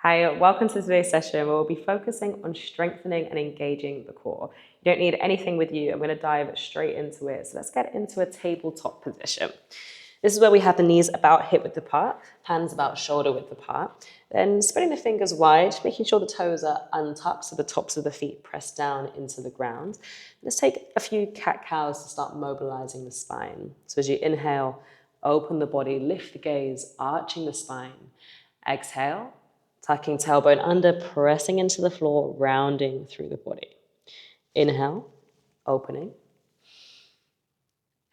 Hi, welcome to today's session where we'll be focusing on strengthening and engaging the core. You don't need anything with you. I'm going to dive straight into it. So let's get into a tabletop position. This is where we have the knees about hip width apart, hands about shoulder width apart. Then spreading the fingers wide, making sure the toes are untucked so the tops of the feet press down into the ground. Let's take a few cat-cows to start mobilizing the spine. So as you inhale, open the body, lift the gaze, arching the spine. Exhale. Tucking tailbone under, pressing into the floor, rounding through the body. Inhale, opening.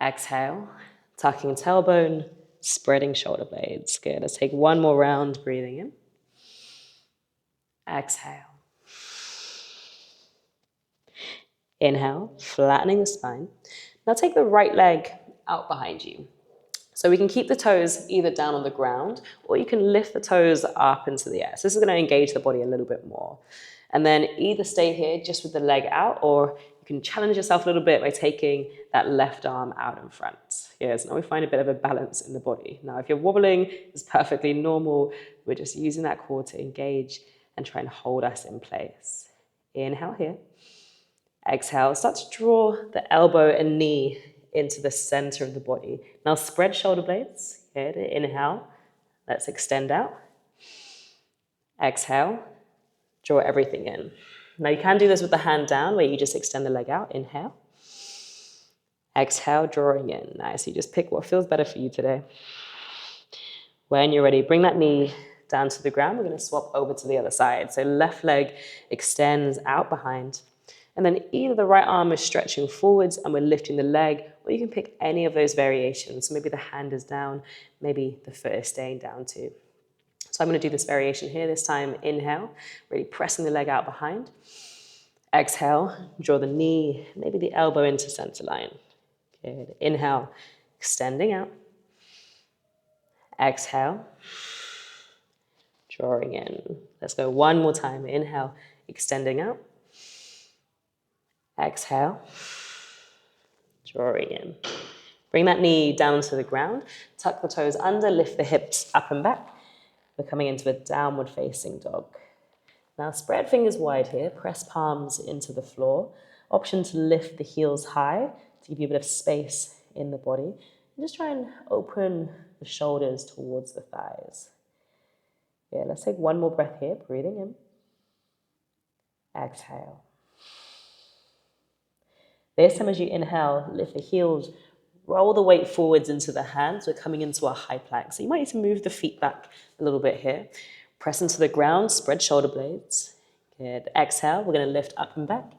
Exhale, tucking tailbone, spreading shoulder blades. Good. Let's take one more round, breathing in. Exhale. Inhale, flattening the spine. Now take the right leg out behind you. So we can keep the toes either down on the ground or you can lift the toes up into the air. So this is going to engage the body a little bit more. And then either stay here just with the leg out or you can challenge yourself a little bit by taking that left arm out in front. Yeah, so now we find a bit of a balance in the body. Now, if you're wobbling, it's perfectly normal. We're just using that core to engage and try and hold us in place. Inhale here. Exhale, start to draw the elbow and knee into the center of the body. Now spread shoulder blades. Good. Inhale. Let's extend out. Exhale. Draw everything in. Now you can do this with the hand down where you just extend the leg out. Inhale. Exhale, drawing in. Nice. You just pick what feels better for you today. When you're ready, bring that knee down to the ground. We're going to swap over to the other side. So left leg extends out behind. And then either the right arm is stretching forwards and we're lifting the leg, or you can pick any of those variations. So maybe the hand is down, maybe the foot is staying down too. So I'm going to do this variation here. This time, inhale, really pressing the leg out behind. Exhale, draw the knee, maybe the elbow into center line. Good. Inhale, extending out. Exhale, drawing in. Let's go one more time. Inhale, extending out. Exhale, drawing in. Bring that knee down to the ground, tuck the toes under, lift the hips up and back. We're coming into a downward facing dog. Now spread fingers wide here, press palms into the floor. Option to lift the heels high to give you a bit of space in the body. And just try and open the shoulders towards the thighs. Yeah, let's take one more breath here, breathing in. Exhale. This time as you inhale, lift the heels, roll the weight forwards into the hands. We're coming into a high plank. So you might need to move the feet back a little bit here. Press into the ground, spread shoulder blades. Good. Exhale, we're going to lift up and back.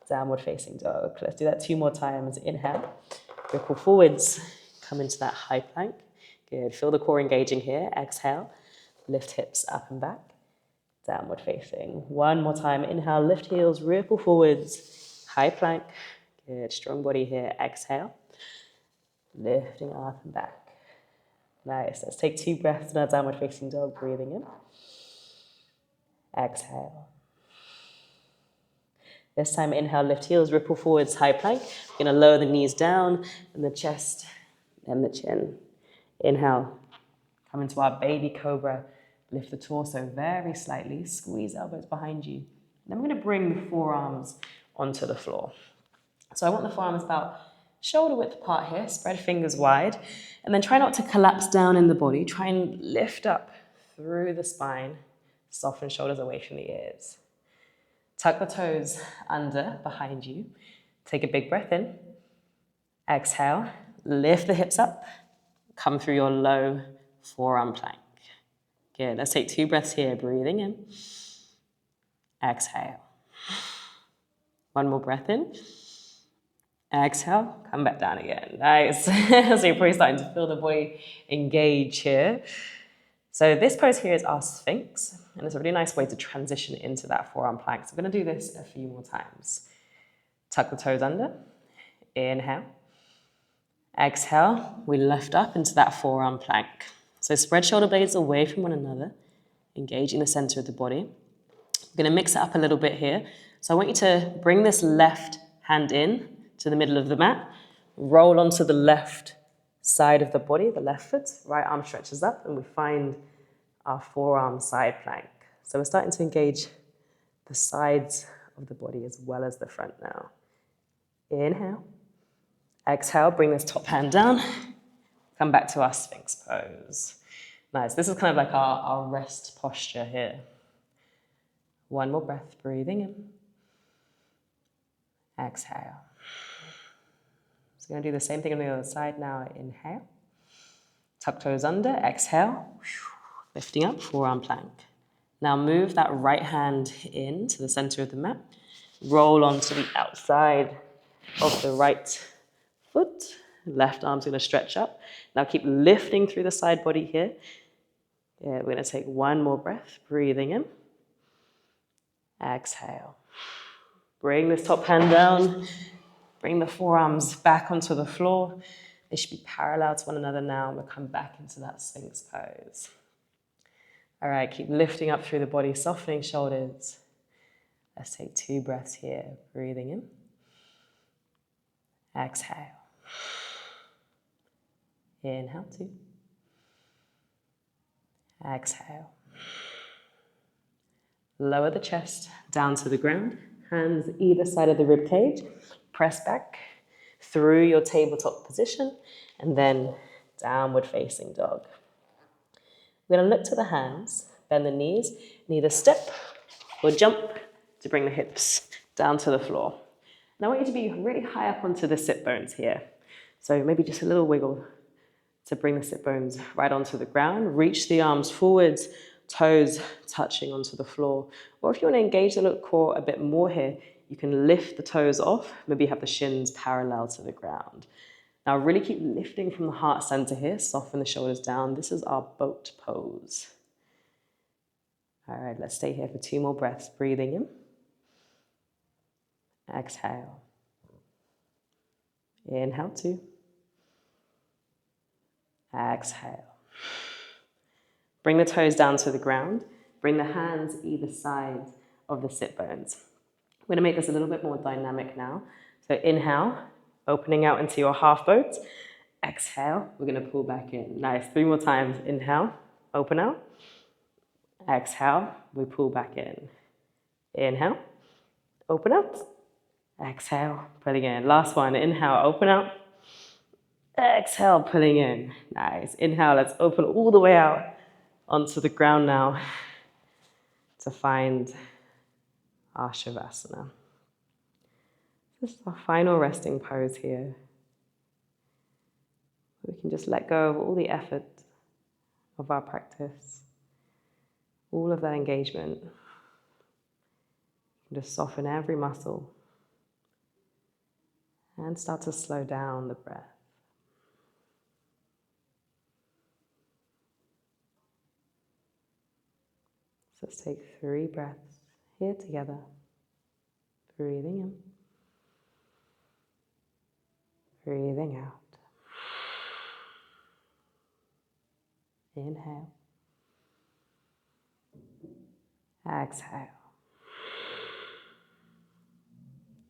Downward facing dog. Let's do that 2 more times. Inhale, ripple forwards, come into that high plank. Good. Feel the core engaging here. Exhale, lift hips up and back. Downward facing. One more time. Inhale, lift heels, ripple forwards, high plank. Good, strong body here. Exhale, lifting up and back. Nice. Let's take 2 breaths in our downward facing dog. Breathing in. Exhale. This time, inhale, lift heels, ripple forwards, high plank. We're going to lower the knees down and the chest and the chin. Inhale, come into our baby cobra. Lift the torso very slightly. Squeeze elbows behind you. Then we're going to bring the forearms onto the floor. So I want the forearms about shoulder width apart here, spread fingers wide, and then try not to collapse down in the body. Try and lift up through the spine, soften shoulders away from the ears. Tuck the toes under, behind you. Take a big breath in. Exhale, lift the hips up, come through your low forearm plank. Good, let's take 2 breaths here, breathing in. Exhale. One more breath in. Exhale, come back down again. Nice. So you're probably starting to feel the body engage here. So this pose here is our Sphinx, and it's a really nice way to transition into that forearm plank. So we're going to do this a few more times. Tuck the toes under. Inhale. Exhale, we lift up into that forearm plank. So spread shoulder blades away from one another, engaging the center of the body. We're going to mix it up a little bit here. So I want you to bring this left hand in to the middle of the mat, roll onto the left side of the body, the left foot, right arm stretches up, and we find our forearm side plank. So we're starting to engage the sides of the body as well as the front now. Inhale. Exhale, bring this top hand down. Come back to our Sphinx pose. Nice. This is kind of like our rest posture here. One more breath, breathing in. Exhale. So we're going to do the same thing on the other side now. Inhale. Tuck toes under. Exhale. Lifting up, forearm plank. Now move that right hand in to the center of the mat. Roll onto the outside of the right foot. Left arm's going to stretch up. Now keep lifting through the side body here. Yeah, we're going to take one more breath. Breathing in. Exhale. Bring this top hand down. Bring the forearms back onto the floor. They should be parallel to one another now. We'll come back into that Sphinx pose. All right, keep lifting up through the body, softening shoulders. Let's take 2 breaths here. Breathing in. Exhale. Inhale, 2. Exhale. Lower the chest down to the ground. Hands either side of the rib cage. Press back through your tabletop position and then downward facing dog. We're going to look to the hands, bend the knees, and either step or jump to bring the hips down to the floor. And I want you to be really high up onto the sit bones here. So maybe just a little wiggle to bring the sit bones right onto the ground. Reach the arms forwards, toes touching onto the floor. Or if you want to engage the lower core a bit more here, you can lift the toes off, maybe have the shins parallel to the ground. Now really keep lifting from the heart center here, soften the shoulders down. This is our boat pose. All right, let's stay here for 2 more breaths. Breathing in. Exhale. Inhale, 2. Exhale. Bring the toes down to the ground. Bring the hands either side of the sit bones. We're going to make this a little bit more dynamic now. So inhale, opening out into your half boat. Exhale, we're going to pull back in. Nice. 3 more times. Inhale, open out. Exhale, we pull back in. Inhale, open out. Exhale, pulling in. Last one. Inhale, open out. Exhale, pulling in. Nice. Inhale, let's open all the way out onto the ground now to find our Shavasana. This is our final resting pose here. We can just let go of all the effort of our practice, all of that engagement. Just soften every muscle and start to slow down the breath. So let's take 3 breaths here together. Breathing in. Breathing out. Inhale. Exhale.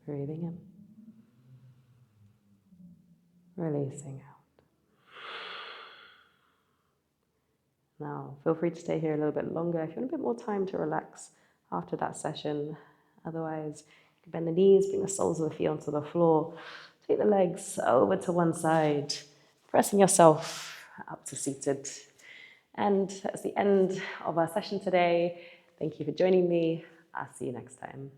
Breathing in. Releasing out. Now, feel free to stay here a little bit longer if you want a bit more time to relax after that session. Otherwise, you can bend the knees, bring the soles of the feet onto the floor. Take the legs over to one side, pressing yourself up to seated. And that's the end of our session today. Thank you for joining me. I'll see you next time.